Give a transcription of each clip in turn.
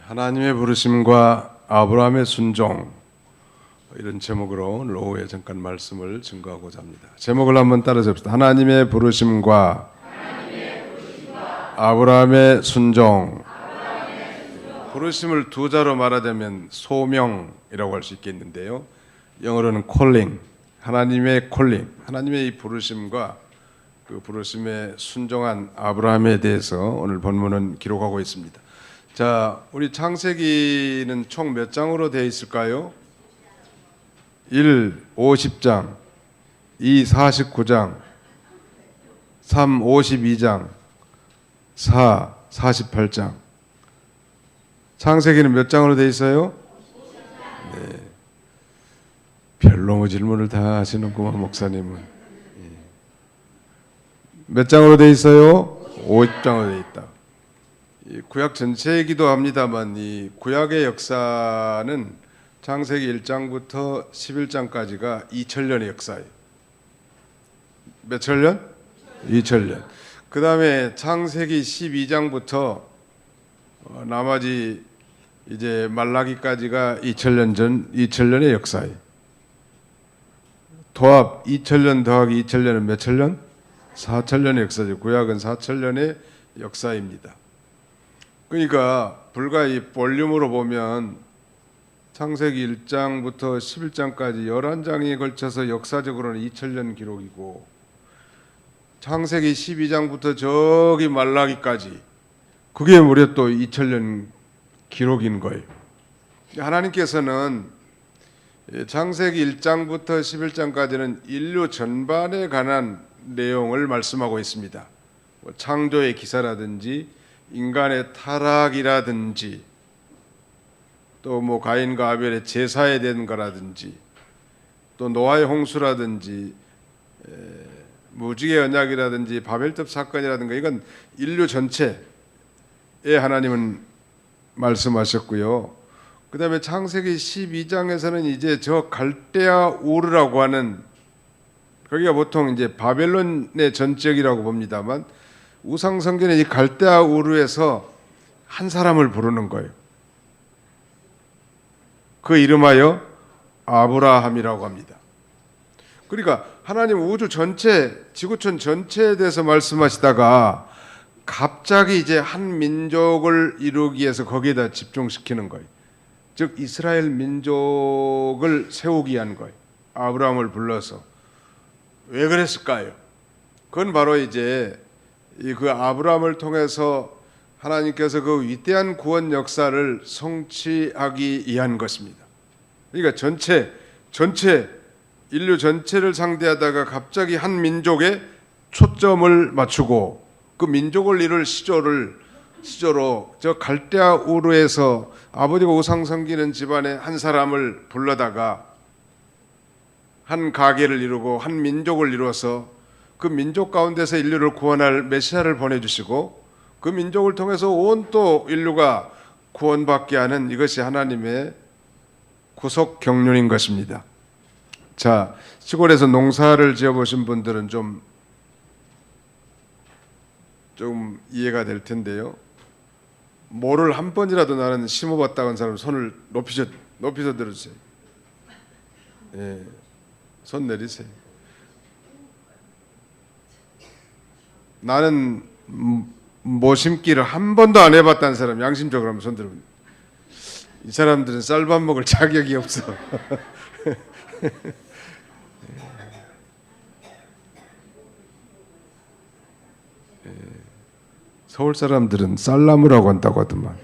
하나님의 부르심과 아브라함의 순종, 이런 제목으로 오늘 오후에 잠깐 말씀을 증거하고자 합니다. 제목을 한번 따라서 봅시다. 하나님의 부르심과 아브라함의 순종. 부르심을 두 자로 말하자면 소명이라고 할 수 있겠는데요, 영어로는 calling, 하나님의 calling, 하나님의 이 부르심과 그 부르심에 순종한 아브라함에 대해서 오늘 본문은 기록하고 있습니다. 자, 우리 창세기는 총 몇 장으로 되어 있을까요? 1. 50장, 2. 49장, 3. 52장, 4. 48장. 창세기는 몇 장으로 되어 있어요? 네. 별로 질문을 다 하시는구만, 목사님은. 몇 장으로 되어 있어요? 50장으로 되어 있다. 구약 전체이기도 합니다만 이 구약의 역사는 창세기 1장부터 11장까지가 2000년의 역사예요. 몇 천년? 2000년. 그 다음에 창세기 12장부터 나머지 이제 말라기까지가 2000년 전 2000년의 역사예요. 도합 2000년 더하기 2000년은 몇 천년? 4000년의 역사죠. 구약은 4000년의 역사입니다. 그러니까 불과 이 볼륨으로 보면 창세기 1장부터 11장까지 11장에 걸쳐서 역사적으로는 2000년 기록이고, 창세기 12장부터 저기 말라기까지 그게 무려 또 2000년 기록인 거예요. 하나님께서는 창세기 1장부터 11장까지는 인류 전반에 관한 내용을 말씀하고 있습니다. 창조의 기사라든지 인간의 타락이라든지 또 뭐 가인과 아벨의 제사에 대한 거라든지 또 노아의 홍수라든지 무지개 언약이라든지 바벨탑 사건이라든가, 이건 인류 전체에 하나님은 말씀하셨고요. 그 다음에 창세기 12장에서는 이제 저 갈대아 우르라고 하는, 거기가 보통 이제 바벨론의 전적이라고 봅니다만 우상성전의 이 갈대아 우르에서 한 사람을 부르는 거예요. 그 이름하여 아브라함이라고 합니다. 그러니까 하나님 우주 전체, 지구촌 전체에 대해서 말씀하시다가 갑자기 이제 한 민족을 이루기 위해서 거기에다 집중시키는 거예요. 즉 이스라엘 민족을 세우기 위한 거예요. 아브라함을 불러서. 왜 그랬을까요? 그건 바로 이제 그 아브라함을 통해서 하나님께서 그 위대한 구원 역사를 성취하기 위한 것입니다. 그러니까 전체 인류 전체를 상대하다가 갑자기 한 민족에 초점을 맞추고 그 민족을 이룰 시조로 저 갈대아 우르에서 아버지가 우상 섬기는 집안의 한 사람을 불러다가 한 가계를 이루고 한 민족을 이루어서 그 민족 가운데서 인류를 구원할 메시아를 보내주시고 그 민족을 통해서 온 또 인류가 구원받게 하는, 이것이 하나님의 구속 경륜인 것입니다. 자, 시골에서 농사를 지어보신 분들은 좀 이해가 될 텐데요. 뭐를 한 번이라도 나는 심어봤다고 하는 사람 손을 높이서 들어주세요. 예, 손 내리세요. 나는 뭐 심기를 한 번도 안 해봤다는 사람 양심적으로 한번 손 들어보세요. 이 사람들은 쌀밥 먹을 자격이 없어. 서울 사람들은 쌀나무라고 한다고 하더만.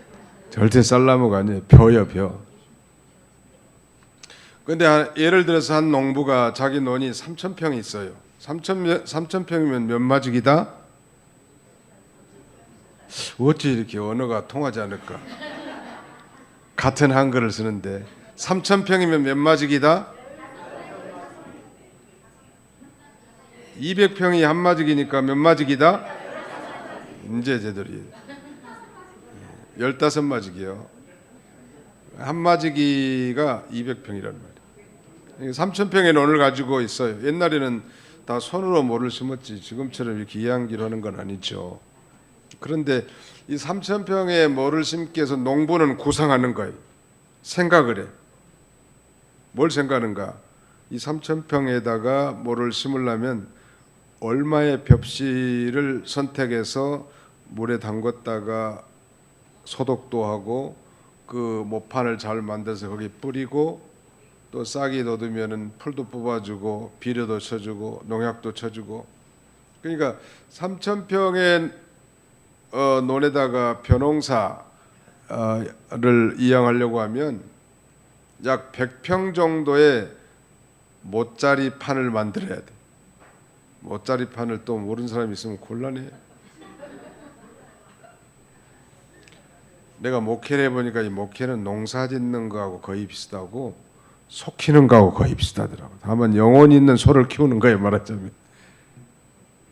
절대 쌀나무가 아니에요. 벼요, 벼. 근데 예를 들어서 한 농부가 자기 논이 3000평이 있어요. 3000평이면 몇 마지기다? 어찌 이렇게 언어가 통하지 않을까? 같은 한글을 쓰는데 3000평이면 몇 마지기다? 200평이 한 마지기니까 몇 마지기다? 이제 제대로 15마지기요. 한 마지기가 200평이란 말이에요. 3000평의 논을 가지고 있어요. 옛날에는 다 손으로 모를 심었지 지금처럼 이렇게 이양기로 하는 건 아니죠. 그런데 이 3,000평에 뭐를 심기 위해서 농부는 구상하는 거예요. 생각을 해. 뭘 생각하는가? 이 3,000평에다가 뭐를 심으려면 얼마의 벽실을 선택해서 물에 담갔다가 소독도 하고 그 모판을 잘 만들어서 거기 뿌리고 또 싹이 돋으면은 풀도 뽑아주고 비료도 쳐주고 농약도 쳐주고. 그러니까 3,000평의 논에다가 벼농사를 이양하려고 하면 약 100평 정도의 모짜리 판을 만들어야 돼. 모짜리 판을 또 모르는 사람이 있으면 곤란해. 내가 목회를 해보니까 이 목회는 농사 짓는 거하고 거의 비슷하고 소 키우는 거하고 거의 비슷하더라고. 다만 영혼 있는 소를 키우는 거예요, 말하자면.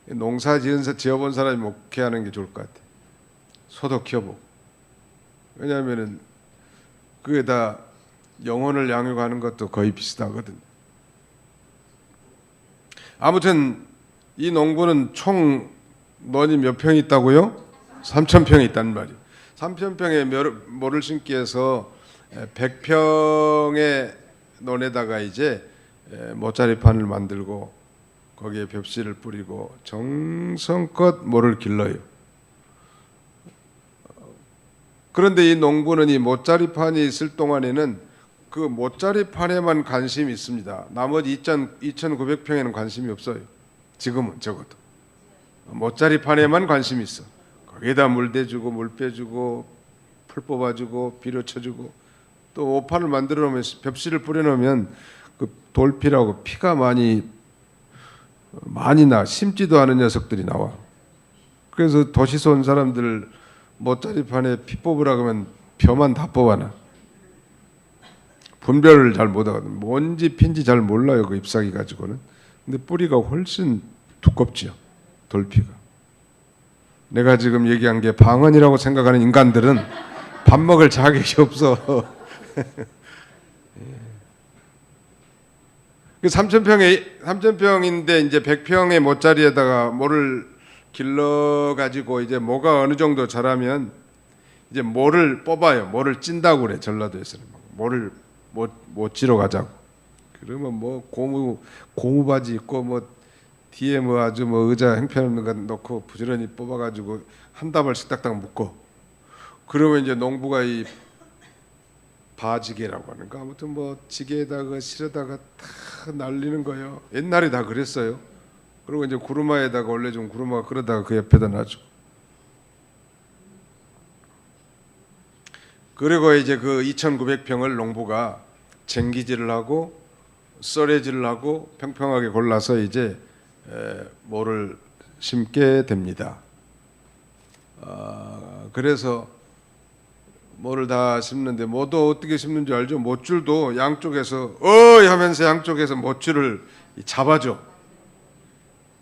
농사 지어본 사람이 목회하는 게 좋을 것 같아. 소도 키워보고. 왜냐하면은 그게 다 영혼을 양육하는 것도 거의 비슷하거든. 아무튼 이 농부는 총 논이 몇 평이 있다고요? 3,000평이 있단 말이에요. 3,000평에 뭐를 심기 위해서 100평의 논에다가 이제 모짜리판을 만들고 거기에 벽실을 뿌리고 정성껏 뭐를 길러요. 그런데 이 농부는 이 모짜리판이 있을 동안에는 그 모짜리판에만 관심이 있습니다. 나머지 2,900평에는 관심이 없어요. 지금은 적어도. 모짜리판에만 관심이 있어. 거기에다 물 대주고 물 빼주고 풀 뽑아주고 비료 쳐주고 또 오판을 만들어 놓으면 벽실을 뿌려 놓으면 그 돌피라고 피가 많이 나 심지도 않은 녀석들이 나와. 그래서 도시에서 온 사람들 모짜리판에 피 뽑으라고 하면 벼만 다 뽑아놔. 분별을 잘 못하거든. 뭔지 핀지 잘 몰라요. 그 잎사귀 가지고는. 근데 뿌리가 훨씬 두껍지요. 돌피가. 내가 지금 얘기한 게 방언이라고 생각하는 인간들은 밥 먹을 자격이 없어. 3,000평인데 이제 100평의 모짜리에다가 뭐를 길러 가지고 이제 뭐가 어느 정도 자라면 이제 뭐를 뽑아요. 뭐를 찐다고 그래. 전라도에서는 뭐를 못 찌러 가자고. 그러면 뭐 고무 바지 입고 뭐 뒤에 뭐 아주 뭐 의자 형편없는 거 넣고 부지런히 뽑아가지고 한 다발씩 딱딱 묶어. 그러면 이제 농부가 이 바지개라고 하는가 아무튼 뭐 지게에다가 실에다가 다 날리는 거예요. 옛날에 다 그랬어요. 그리고 이제 구루마에다가 원래 좀 구루마가 그러다가 그 옆에다 놔줘. 그리고 이제 그 2,900평을 농부가 쟁기질을 하고 썰애질을 하고 평평하게 골라서 이제 뭐를 심게 됩니다. 그래서 뭐를 다 심는데 뭐도 어떻게 심는지 알죠? 못줄도 양쪽에서 어이 하면서 양쪽에서 못줄을 잡아줘.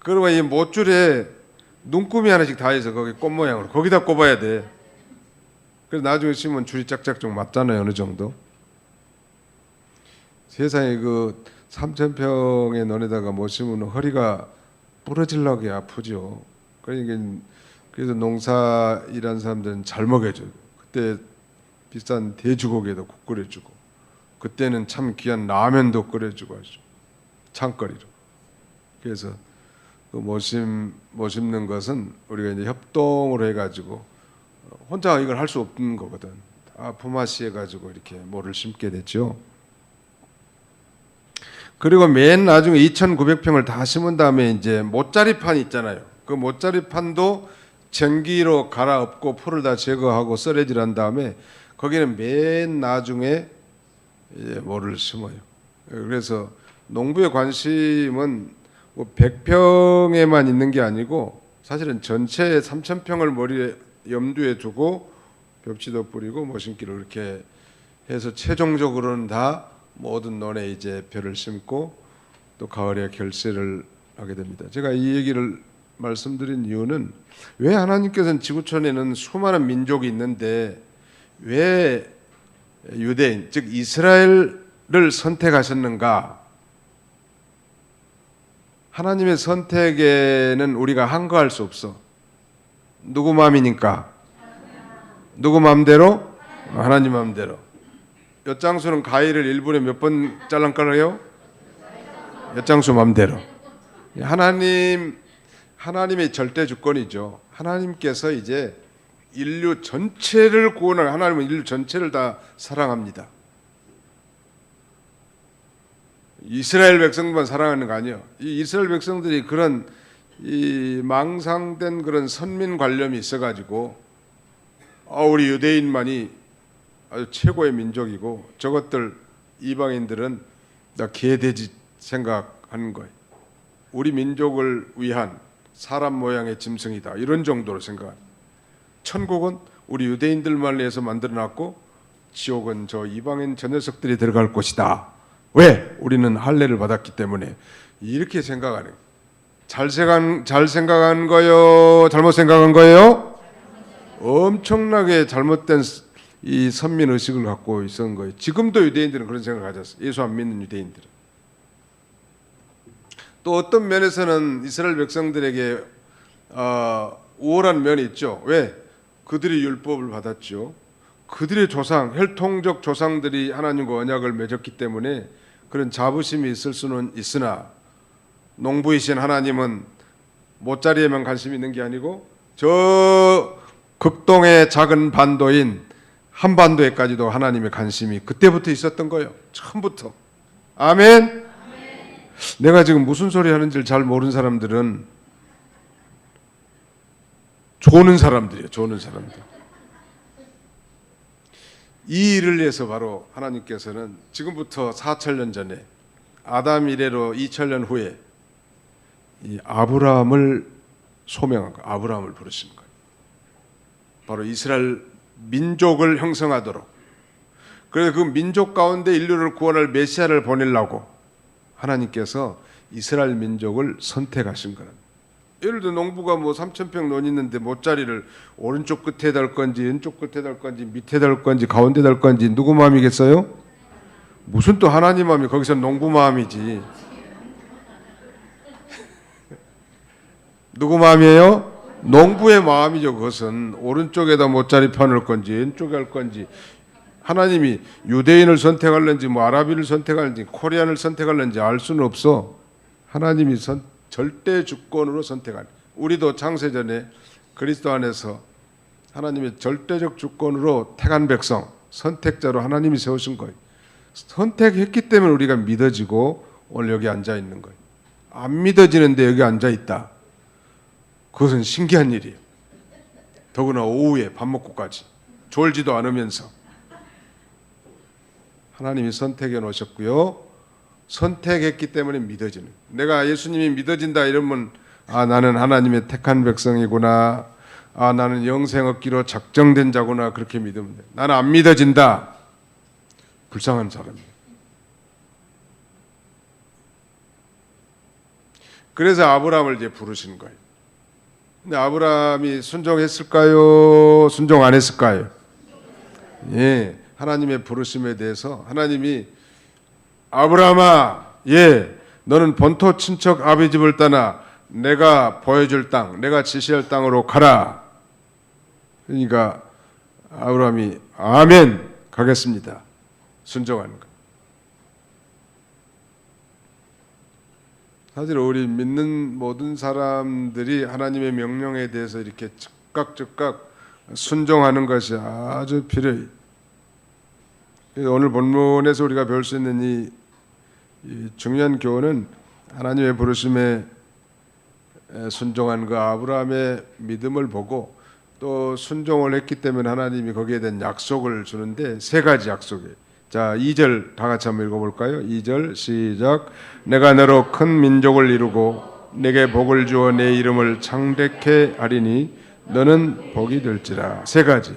그러면 이 못줄에 눈금이 하나씩 다 해서 거기 꽃 모양으로 거기다 꼽아야 돼. 그래서 나중에 심으면 줄이 짝짝 좀 맞잖아요. 어느 정도. 세상에 그 3,000평의 논에다가 못 심으면 허리가 부러질라게 아프죠. 그러니까 그래서 농사 일하는 사람들은 잘 먹여줘요. 그때 비싼 돼지고기에도 국 끓여주고 그때는 참 귀한 라면도 끓여주고 하죠. 창거리로. 그래서 그 못 심는 것은 우리가 이제 협동으로 해가지고 혼자 이걸 할 수 없는 거거든. 다 품앗이 해가지고 이렇게 뭐를 심게 됐죠. 그리고 맨 나중에 2,900평을 다 심은 다음에 이제 모짜리판 있잖아요. 그 모짜리판도 전기로 갈아엎고 풀을 다 제거하고 썰애질한 다음에 거기는 맨 나중에 이제 뭐를 심어요. 그래서 농부의 관심은 뭐 100평에만 있는 게 아니고 사실은 전체 3,000평을 머리에 염두에 두고 벽지도 뿌리고 모심기를 이렇게 해서 최종적으로는 다 모든 논에 이제 벼를 심고 또 가을에 결실을 하게 됩니다. 제가 이 얘기를 말씀드린 이유는 왜 하나님께서는 지구촌에는 수많은 민족이 있는데 왜 유대인 즉 이스라엘을 선택하셨는가? 하나님의 선택에는 우리가 한거할 수 없어. 누구 마음이니까? 누구 마음대로? 하나님 마음대로. 엿장수는 가위를 1분에 몇 번 잘랑거려요? 엿장수 마음대로. 하나님의 절대 주권이죠. 하나님께서 이제 인류 전체를 구원할, 하나님은 인류 전체를 다 사랑합니다. 이스라엘 백성만 사랑하는 거 아니에요. 이 이스라엘 백성들이 그런 이 망상된 그런 선민 관념이 있어가지고 우리 유대인만이 아주 최고의 민족이고 저것들 이방인들은 다 개돼지 생각하는 거예요. 우리 민족을 위한 사람 모양의 짐승이다 이런 정도로 생각합니다. 천국은 우리 유대인들만 위해서 만들어놨고 지옥은 저 이방인 저 녀석들이 들어갈 곳이다. 왜? 우리는 할례를 받았기 때문에. 이렇게 생각하는 거예요. 잘 생각한 거요? 잘못 생각한 거예요? 엄청나게 잘못된 이 선민 의식을 갖고 있었던 거예요. 지금도 유대인들은 그런 생각을 가졌어요. 예수 안 믿는 유대인들은. 또 어떤 면에서는 이스라엘 백성들에게 우월한 면이 있죠. 왜? 그들이 율법을 받았죠. 그들의 조상, 혈통적 조상들이 하나님과 언약을 맺었기 때문에 그런 자부심이 있을 수는 있으나 농부이신 하나님은 모짜리에만 관심이 있는 게 아니고 저 극동의 작은 반도인 한반도에까지도 하나님의 관심이 그때부터 있었던 거예요. 처음부터. 아멘. 내가 지금 무슨 소리 하는지를 잘 모르는 사람들은 조는 사람들이에요. 조는 사람들. 이 일을 위해서 바로 하나님께서는 지금부터 4,000년 전에 아담 이래로 2,000년 후에 이 아브라함을 소명한 거예요. 아브라함을 부르신 거예요. 바로 이스라엘 민족을 형성하도록. 그래서 그 민족 가운데 인류를 구원할 메시아를 보내려고 하나님께서 이스라엘 민족을 선택하신 거랍니다. 예를 들어 농부가 뭐 3,000평 논 있는데 모짜리를 오른쪽 끝에 달 건지 왼쪽 끝에 달 건지 밑에 달 건지 가운데 달 건지 누구 마음이겠어요? 무슨 또 하나님 마음이 거기서 농부 마음이지. 누구 마음이에요? 농부의 마음이죠. 그것은 오른쪽에다 모짜리 펴놓을 건지 왼쪽에 할 건지 하나님이 유대인을 선택할는지 뭐 아랍인을 선택할는지 코리안을 선택할는지 알 수는 없어. 하나님이 절대 주권으로 선택한. 우리도 창세전에 그리스도 안에서 하나님의 절대적 주권으로 택한 백성, 선택자로 하나님이 세우신 거예요. 선택했기 때문에 우리가 믿어지고 오늘 여기 앉아 있는 거예요. 안 믿어지는데 여기 앉아 있다. 그것은 신기한 일이에요. 더구나 오후에 밥 먹고까지 졸지도 않으면서 하나님이 선택해 놓으셨고요. 선택했기 때문에 믿어지는. 내가 예수님이 믿어진다 이러면 나는 하나님의 택한 백성이구나. 나는 영생 얻기로 작정된 자구나. 그렇게 믿으면 돼. 나는 안 믿어진다. 불쌍한 사람이에요. 그래서 아브라함을 이제 부르신 거예요. 근데 아브라함이 순종했을까요? 순종 안 했을까요? 예, 하나님의 부르심에 대해서 하나님이 아브라함아, 너는 본토 친척 아비 집을 떠나 내가 보여줄 땅, 내가 지시할 땅으로 가라. 그러니까 아브라함이 아멘, 가겠습니다. 순종하는 거. 사실 우리 믿는 모든 사람들이 하나님의 명령에 대해서 이렇게 즉각 순종하는 것이 아주 필요해요. 오늘 본문에서 우리가 배울 수 있는 이 중요한 교훈은 하나님의 부르심에 순종한 그 아브라함의 믿음을 보고 또 순종을 했기 때문에 하나님이 거기에 대한 약속을 주는데 세 가지 약속이에요. 자, 2절 다 같이 한번 읽어볼까요? 2절 시작. 내가 너로 큰 민족을 이루고 내게 복을 주어 내 이름을 창대케 하리니 너는 복이 될지라. 세 가지.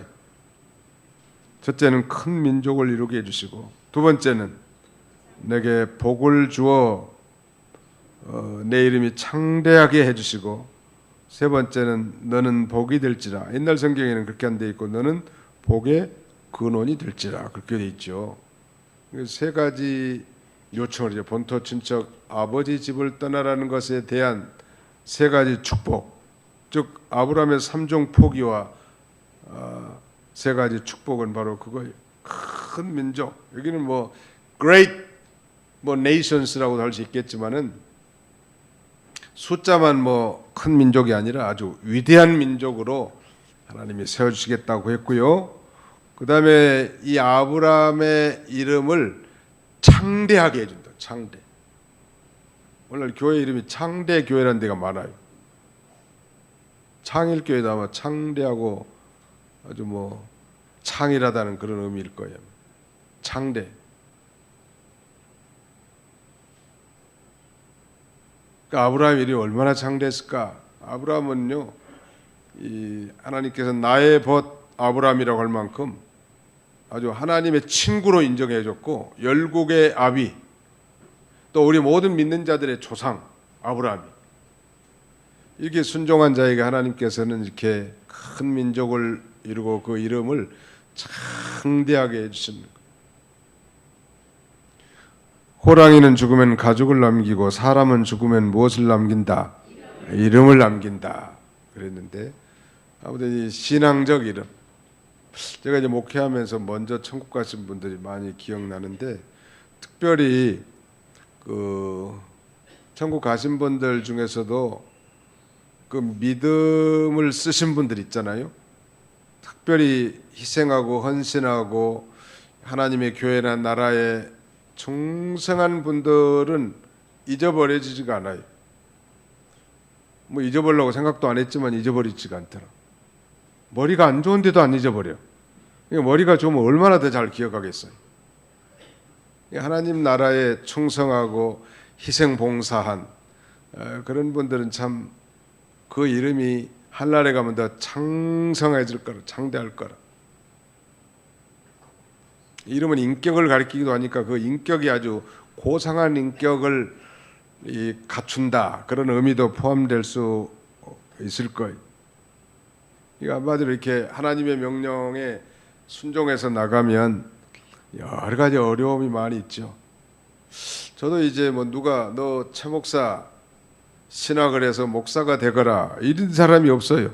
첫째는 큰 민족을 이루게 해주시고, 두 번째는 내게 복을 주어 내 이름이 창대하게 해주시고, 세 번째는 너는 복이 될지라. 옛날 성경에는 그렇게 안 돼 있고 너는 복의 근원이 될지라 그렇게 돼 있죠. 세 가지 요청을 이제 본토 친척 아버지 집을 떠나라는 것에 대한 세 가지 축복. 즉 아브라함의 삼종 포기와 세 가지 축복은 바로 그거예요. 큰 민족. 여기는 뭐 great 뭐 nations라고도 할 수 있겠지만은 숫자만 뭐 큰 민족이 아니라 아주 위대한 민족으로 하나님이 세워주시겠다고 했고요. 그 다음에 이 아브라함의 이름을 창대하게 해준다. 창대. 오늘 교회 이름이 창대교회라는 데가 많아요. 창일교회도 아마 창대하고 아주 뭐 창일하다는 그런 의미일 거예요. 창대. 그러니까 아브라함 이름이 얼마나 창대했을까? 아브라함은요, 이 하나님께서 나의 벗 아브라함이라고 할 만큼 아주 하나님의 친구로 인정해줬고 열국의 아비, 또 우리 모든 믿는 자들의 조상 아브라함이 이렇게 순종한 자에게 하나님께서는 이렇게 큰 민족을 이루고 그 이름을 창대하게 해주십니다. 호랑이는 죽으면 가죽을 남기고 사람은 죽으면 무엇을 남긴다? 이름을 남긴다 그랬는데, 아무튼 이 신앙적 이름, 제가 이제 목회하면서 먼저 천국 가신 분들이 많이 기억나는데, 특별히 그 천국 가신 분들 중에서도 그 믿음을 쓰신 분들 있잖아요. 특별히 희생하고 헌신하고 하나님의 교회나 나라에 충성한 분들은 잊어버려지지가 않아요. 뭐 잊어버리려고 생각도 안 했지만 잊어버리지가 않더라. 머리가 안 좋은데도 안 잊어버려. 머리가 좋으면 얼마나 더 잘 기억하겠어요. 하나님 나라에 충성하고 희생 봉사한 그런 분들은 참 그 이름이 한날에 가면 더 창성해질 거라, 창대할 거라. 이름은 인격을 가리키기도 하니까 그 인격이 아주 고상한 인격을 갖춘다, 그런 의미도 포함될 수 있을 거예요. 한마디로 이렇게 하나님의 명령에 순종해서 나가면 여러 가지 어려움이 많이 있죠. 저도 이제 뭐 누가 너 최 목사 신학을 해서 목사가 되거라 이런 사람이 없어요.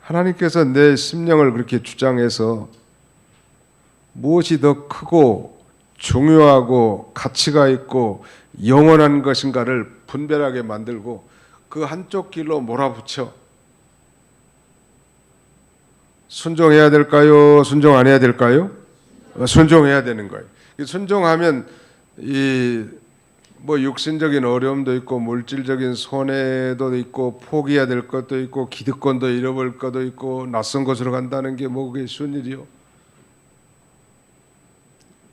하나님께서 내 심령을 그렇게 주장해서 무엇이 더 크고 중요하고 가치가 있고 영원한 것인가를 분별하게 만들고 그 한쪽 길로 몰아붙여. 순종해야 될까요? 순종 안 해야 될까요? 순종해야 되는 거예요. 순종하면 이 뭐 육신적인 어려움도 있고 물질적인 손해도 있고 포기해야 될 것도 있고 기득권도 잃어버릴 것도 있고 낯선 곳으로 간다는 게 뭐 그게 쉬운 일이요.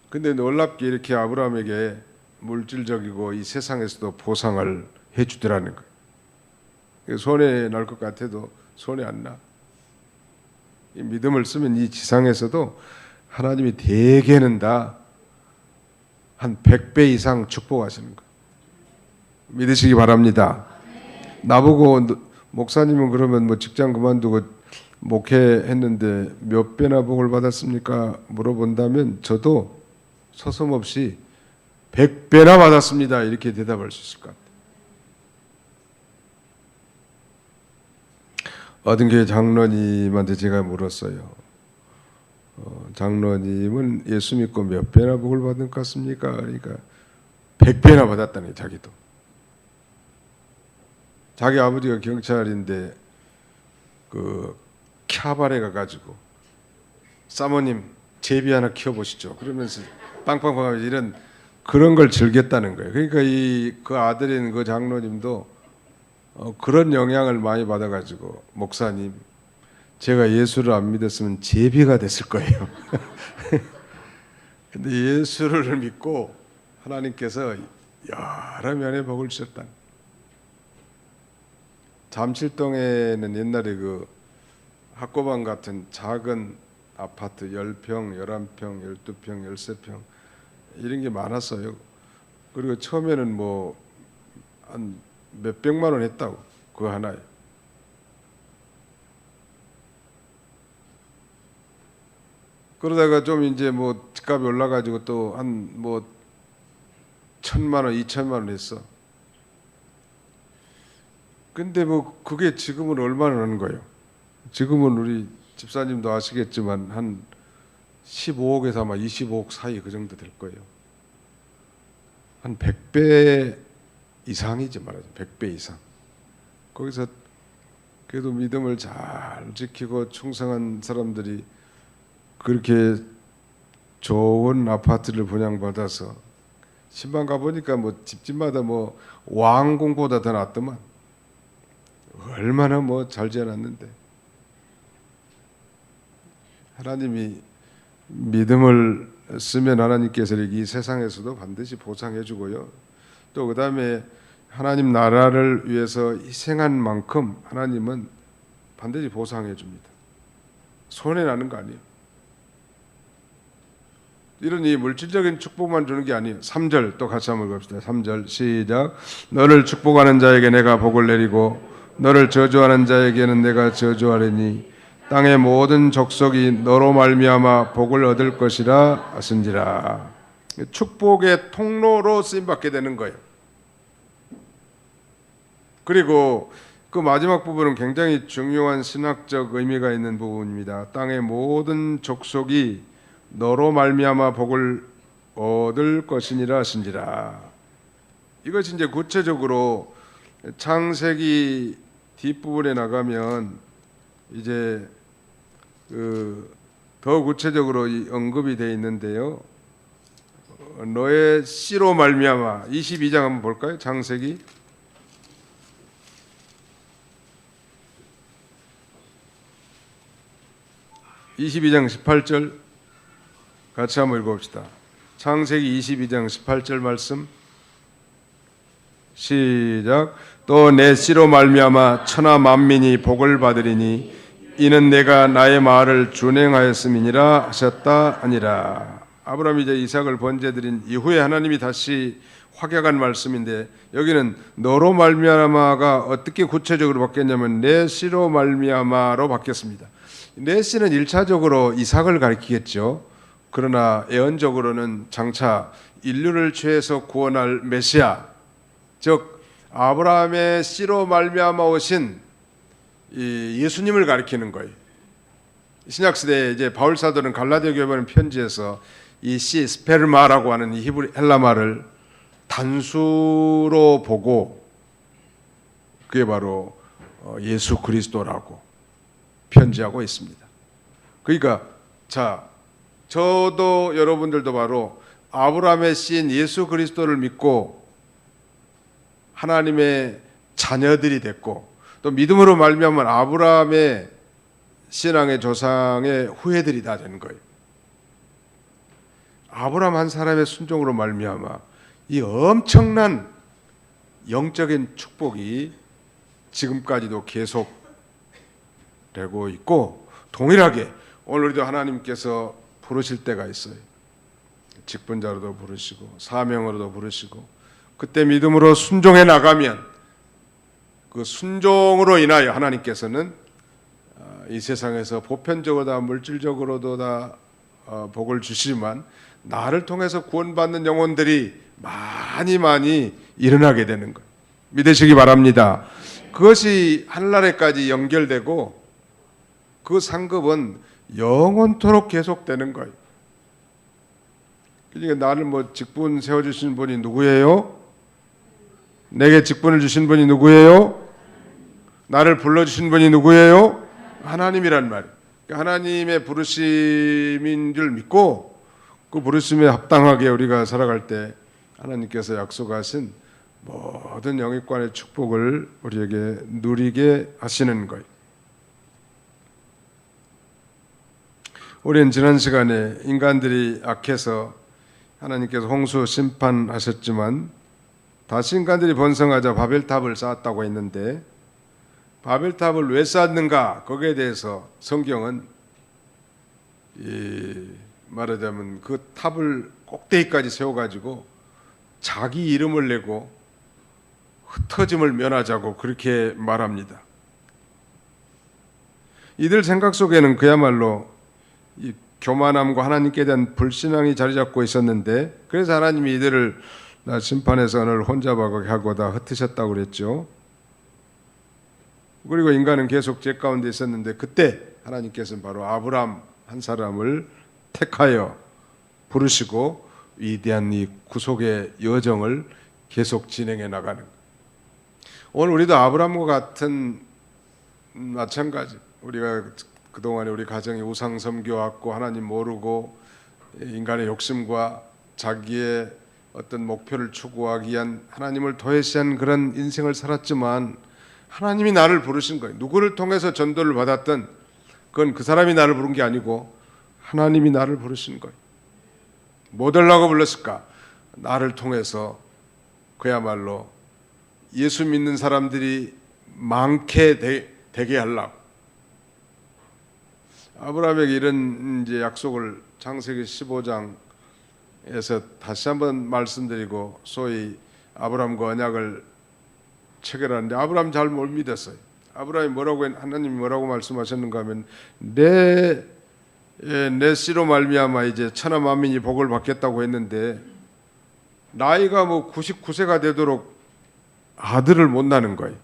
근데 놀랍게 이렇게 아브라함에게 물질적이고 이 세상에서도 보상을 해주더라는 거예요. 손해 날 것 같아도 손해 안 나. 이 믿음을 쓰면 이 지상에서도 하나님이 대개는 다 한 100배 이상 축복하시는 거예요. 믿으시기 바랍니다. 나보고 목사님은 그러면 뭐 직장 그만두고 목회했는데 몇 배나 복을 받았습니까? 물어본다면 저도 서슴없이 100배나 받았습니다. 이렇게 대답할 수 있을 것 같아요. 어떤 교회 장로님한테 제가 물었어요. 장로님은 예수 믿고 몇 배나 복을 받은 것 같습니까? 그러니까 100배나 받았다는 거예요. 자기도. 자기 아버지가 경찰인데 그 캬바레 가가지고 사모님 제비 하나 키워보시죠. 그러면서 빵빵빵 이런 그런 걸 즐겼다는 거예요. 그러니까 그 아들인 그 장로님도 그런 영향을 많이 받아가지고 목사님 제가 예수를 안 믿었으면 제비가 됐을 거예요. 근데 예수를 믿고 하나님께서 여러 면의 복을 주셨다. 잠실동에는 옛날에 그 학고방 같은 작은 아파트 10평, 11평, 12평, 13평 이런 게 많았어요. 그리고 처음에는 뭐 한 몇백만 원 했다고 그 하나에. 그러다가 좀 이제 뭐 집값이 올라가지고 또 한 뭐 1,000만 원, 2,000만 원 했어. 근데 뭐 그게 지금은 얼마나 하는 거예요? 지금은 우리 집사님도 아시겠지만 한 15억에서 아마 25억 사이 그 정도 될 거예요. 한 100배 이상이지 말하자면 100배 이상. 거기서 그래도 믿음을 잘 지키고 충성한 사람들이 그렇게 좋은 아파트를 분양받아서 신방 가보니까 뭐 집집마다 뭐 왕궁보다 더 낫더만. 얼마나 뭐 잘 지어놨는데. 하나님이 믿음을 쓰면 하나님께서 이 세상에서도 반드시 보상해 주고요. 또 그 다음에 하나님 나라를 위해서 희생한 만큼 하나님은 반드시 보상해 줍니다. 손해나는 거 아니에요. 이런 이 물질적인 축복만 주는 게 아니에요. 3절 또 같이 한번 읽읍시다. 3절 시작. 너를 축복하는 자에게 내가 복을 내리고 너를 저주하는 자에게는 내가 저주하리니 땅의 모든 족속이 너로 말미암아 복을 얻을 것이라 하신지라. 축복의 통로로 쓰임받게 되는 거예요. 그리고 그 마지막 부분은 굉장히 중요한 신학적 의미가 있는 부분입니다. 땅의 모든 족속이 너로 말미암아 복을 얻을 것이니라 하신지라. 이것이 이제 구체적으로 창세기 뒷부분에 나가면 이제 더 구체적으로 언급이 되어 있는데요. 너의 씨로 말미암아 22장 한번 볼까요? 창세기 22장 18절 같이 한번 읽어봅시다. 창세기 22장 18절 말씀 시작. 또 내 씨로 말미암아 천하 만민이 복을 받으리니 이는 내가 나의 말을 준행하였음이니라 하셨다 아니라. 아브라함이 이제 이삭을 번제드린 이후에 하나님이 다시 확약한 말씀인데 여기는 너로 말미암아가 어떻게 구체적으로 바뀌었냐면 내 씨로 말미암아로 바뀌었습니다. 내 씨는 1차적으로 이삭을 가리키겠죠. 그러나 예언적으로는 장차 인류를 죄에서 구원할 메시아, 즉 아브라함의 씨로 말미암아 오신 이 예수님을 가리키는 거예요. 신약 시대에 이제 바울 사도는 갈라디아 교회에 보낸 편지에서 이 씨 스페르마라고 하는 이 히브리 헬라 말을 단수로 보고 그게 바로 예수 그리스도라고 편지하고 있습니다. 그러니까 자, 저도 여러분들도 바로 아브라함의 씨인 예수 그리스도를 믿고 하나님의 자녀들이 됐고 또 믿음으로 말미암아 아브라함의 신앙의 조상의 후예들이 다 되는 거예요. 아브라함 한 사람의 순종으로 말미암아 이 엄청난 영적인 축복이 지금까지도 계속되고 있고 동일하게 오늘도 하나님께서 부르실 때가 있어요. 직분자로도 부르시고 사명으로도 부르시고 그때 믿음으로 순종해 나가면 그 순종으로 인하여 하나님께서는 이 세상에서 보편적으로 다 물질적으로도 다 복을 주시지만 나를 통해서 구원받는 영혼들이 많이 일어나게 되는 거예요. 믿으시기 바랍니다. 그것이 하늘나라까지 연결되고 그 상급은 영원토록 계속되는 거예요. 그러니까 나를 뭐 직분 세워주신 분이 누구예요? 내게 직분을 주신 분이 누구예요? 나를 불러주신 분이 누구예요? 하나님이란 말이에요. 하나님의 부르심인 줄 믿고 그 부르심에 합당하게 우리가 살아갈 때 하나님께서 약속하신 모든 영입관의 축복을 우리에게 누리게 하시는 거예요. 우리는 지난 시간에 인간들이 악해서 하나님께서 홍수 심판하셨지만 다시 인간들이 번성하자 바벨탑을 쌓았다고 했는데 바벨탑을 왜 쌓았는가 거기에 대해서 성경은 말하자면 그 탑을 꼭대기까지 세워가지고 자기 이름을 내고 흩어짐을 면하자고 그렇게 말합니다. 이들 생각 속에는 그야말로 이 교만함과 하나님께 대한 불신앙이 자리 잡고 있었는데 그래서 하나님이 이들을 나 심판의 선을 혼자 박하게 하고 다 흩으셨다고 그랬죠. 그리고 인간은 계속 죄 가운데 있었는데 그때 하나님께서는 바로 아브라함 한 사람을 택하여 부르시고 위대한 이 구속의 여정을 계속 진행해 나가는 거예요. 오늘 우리도 아브라함과 같은 마찬가지. 우리가 그동안에 우리 가정이 우상 섬겨왔고 하나님 모르고 인간의 욕심과 자기의 어떤 목표를 추구하기 위한 하나님을 도외시한 그런 인생을 살았지만 하나님이 나를 부르신 거예요. 누구를 통해서 전도를 받았든 그건 그 사람이 나를 부른 게 아니고 하나님이 나를 부르신 거예요. 뭐 되려고 불렀을까? 나를 통해서 그야말로 예수 믿는 사람들이 많게 되게 하려고. 아브라함에게 이런 이제 약속을 창세기 15장에서 다시 한번 말씀드리고 소위 아브라함과 언약을 체결하는데 아브라함 잘 못 믿었어요. 아브라함이 하나님이 뭐라고 말씀하셨는가 하면 내 씨로 말미암아 이제 천하 만민이 복을 받겠다고 했는데 나이가 뭐 99세가 되도록 아들을 못 낳는 거예요.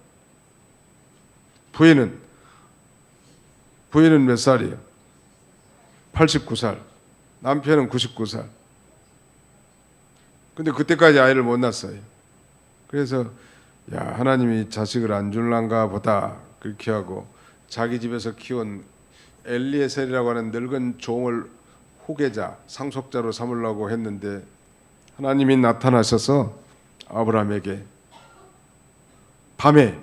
부인은 몇 살이에요? 89살. 남편은 99살. 근데 그때까지 아이를 못 낳았어요. 그래서 야, 하나님이 자식을 안 줄란가 보다 그렇게 하고 자기 집에서 키운 엘리에셀이라고 하는 늙은 종을 후계자, 상속자로 삼으려고 했는데 하나님이 나타나셔서 아브라함에게 밤에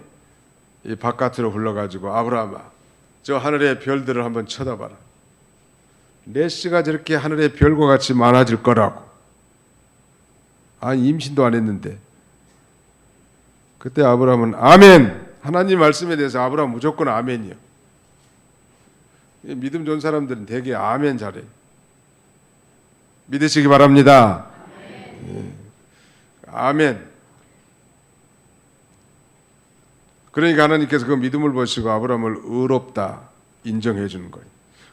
이 바깥으로 불러가지고 아브라함아, 저 하늘의 별들을 한번 쳐다봐라. 내 씨가 저렇게 하늘의 별과 같이 많아질 거라고. 아니 임신도 안 했는데. 그때 아브라함은 아멘. 하나님 말씀에 대해서 아브라함 무조건 아멘이요. 믿음 좋은 사람들은 되게 아멘 잘해. 믿으시기 바랍니다. 아멘. 그러니까 하나님께서 그 믿음을 보시고 아브라함을 의롭다 인정해 주는 거예요.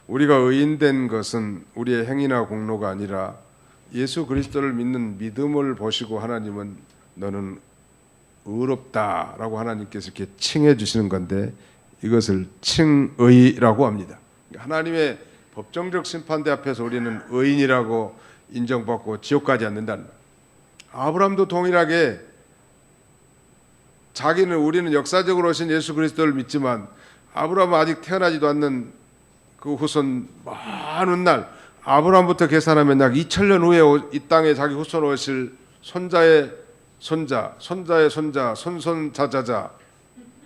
우리가 의인된 것은 우리의 행위나 공로가 아니라 예수 그리스도를 믿는 믿음을 보시고 하나님은 너는 의롭다라고 하나님께서 이렇게 칭해 주시는 건데 이것을 칭의라고 합니다. 하나님의 법정적 심판대 앞에서 우리는 의인이라고 인정받고 지옥 가지 않는다는 거예요. 아브라함도 동일하게 우리는 역사적으로 오신 예수 그리스도를 믿지만 아브라함은 아직 태어나지도 않는 그 후손 많은 날 아브라함부터 계산하면 약 2000년 후에 이 땅에 자기 후손 오실 손자의 손자, 손자의 손자, 손손자자자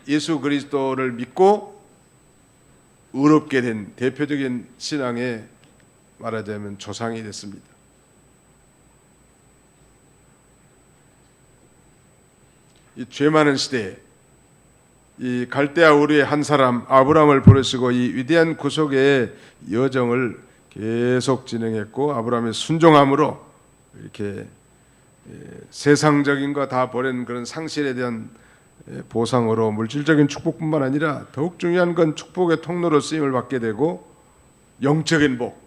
예수 그리스도를 믿고 의롭게 된 대표적인 신앙의 말하자면 조상이 됐습니다. 이 죄 많은 시대에 이 갈대아 우르의 한 사람 아브라함을 부르시고 이 위대한 구속의 여정을 계속 진행했고 아브라함의 순종함으로 이렇게 세상적인 거 다 버린 그런 상실에 대한 보상으로 물질적인 축복뿐만 아니라 더욱 중요한 건 축복의 통로로 쓰임을 받게 되고 영적인 복,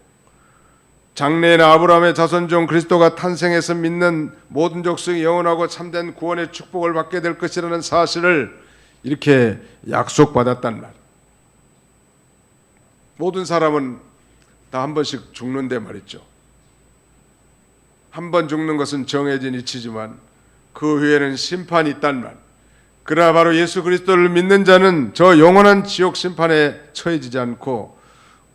장래에는 아브라함의 자손 중 그리스도가 탄생해서 믿는 모든 족속이 영원하고 참된 구원의 축복을 받게 될 것이라는 사실을 이렇게 약속받았단 말. 모든 사람은 다 한 번씩 죽는데 말이죠. 한 번 죽는 것은 정해진 이치지만 그 후에는 심판이 있단 말. 그러나 바로 예수 그리스도를 믿는 자는 저 영원한 지옥 심판에 처해지지 않고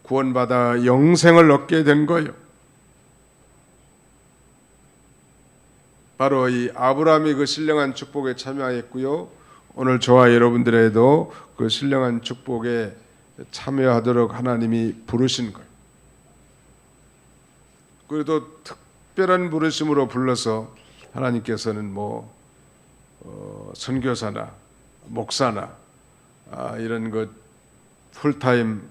구원받아 영생을 얻게 된 거예요. 바로 이 아브라함이 그 신령한 축복에 참여했고요. 오늘 저와 여러분들에도 그 신령한 축복에 참여하도록 하나님이 부르신 거예요. 그래도 특별한 부르심으로 불러서 하나님께서는 선교사나 목사나 이런 것 풀타임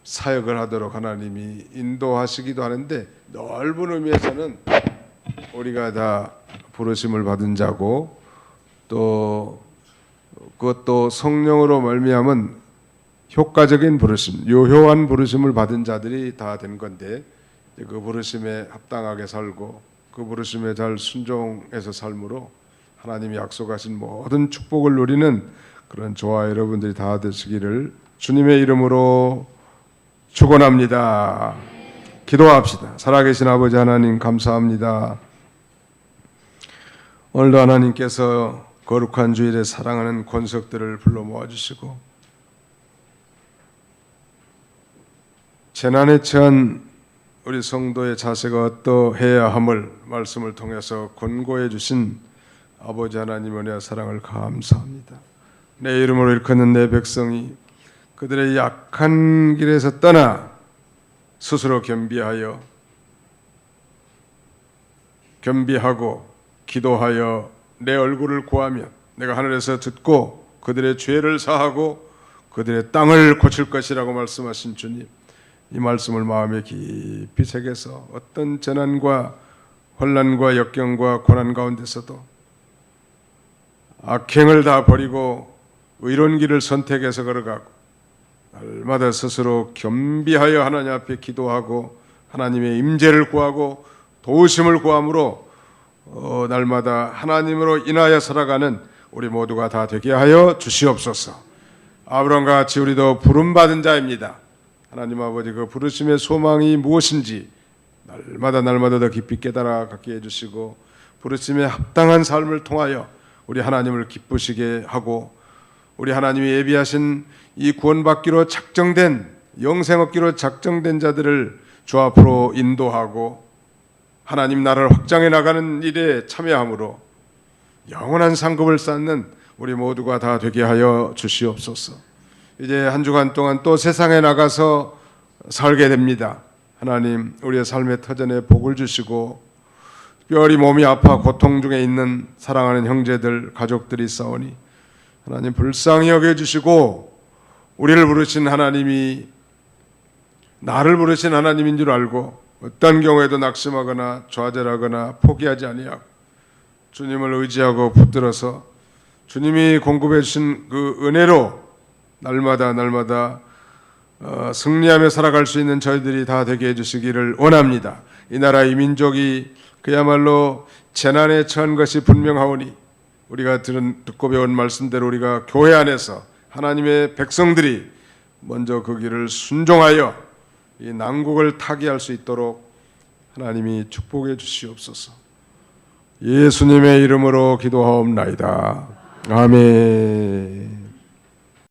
사역을 하도록 하나님이 인도하시기도 하는데 넓은 의미에서는 우리가 다 부르심을 받은 자고 또 그것도 성령으로 말미암은 효과적인 부르심, 요효한 부르심을 받은 자들이 다 된 건데 그 부르심에 합당하게 살고 그 부르심에 잘 순종해서 삶으로 하나님이 약속하신 모든 축복을 누리는 그런 저와 여러분들이 다 되시기를 주님의 이름으로 축원합니다. 기도합시다. 살아계신 아버지 하나님 감사합니다. 오늘도 하나님께서 거룩한 주일에 사랑하는 권석들을 불러 모아주시고 재난에 처한 우리 성도의 자세가 어떠해야 함을 말씀을 통해서 권고해 주신 아버지 하나님 은혜와 사랑을 감사합니다. 내 이름으로 일컫는 내 백성이 그들의 약한 길에서 떠나 스스로 겸비하고 기도하여 내 얼굴을 구하면 내가 하늘에서 듣고 그들의 죄를 사하고 그들의 땅을 고칠 것이라고 말씀하신 주님, 이 말씀을 마음에 깊이 새겨서 어떤 재난과 혼란과 역경과 고난 가운데서도 악행을 다 버리고 의로운 길을 선택해서 걸어가고 날마다 스스로 겸비하여 하나님 앞에 기도하고 하나님의 임재를 구하고 도우심을 구함으로 날마다 하나님으로 인하여 살아가는 우리 모두가 다 되게 하여 주시옵소서. 아브라함과 같이 우리도 부름받은 자입니다. 하나님 아버지, 그 부르심의 소망이 무엇인지 날마다 더 깊이 깨달아 갖게 해주시고 부르심에 합당한 삶을 통하여 우리 하나님을 기쁘시게 하고 우리 하나님이 예비하신 이 구원받기로 작정된 영생 얻기로 작정된 자들을 주 앞으로 인도하고 하나님 나라를 확장해 나가는 일에 참여함으로 영원한 상급을 쌓는 우리 모두가 다 되게 하여 주시옵소서. 이제 한 주간 동안 또 세상에 나가서 살게 됩니다. 하나님, 우리의 삶의 터전에 복을 주시고 특별히 몸이 아파 고통 중에 있는 사랑하는 형제들, 가족들이 있사오니 하나님 불쌍히 여겨주시고 우리를 부르신 하나님이 나를 부르신 하나님인 줄 알고 어떤 경우에도 낙심하거나 좌절하거나 포기하지 아니하고 주님을 의지하고 붙들어서 주님이 공급해 주신 그 은혜로 날마다 승리하며 살아갈 수 있는 저희들이 다 되게 해주시기를 원합니다. 이 나라 이 민족이 그야말로 재난에 처한 것이 분명하오니 우리가 듣고 배운 말씀대로 우리가 교회 안에서 하나님의 백성들이 먼저 그 길을 순종하여 이 난국을 타개할 수 있도록 하나님이 축복해 주시옵소서. 예수님의 이름으로 기도하옵나이다. 아멘.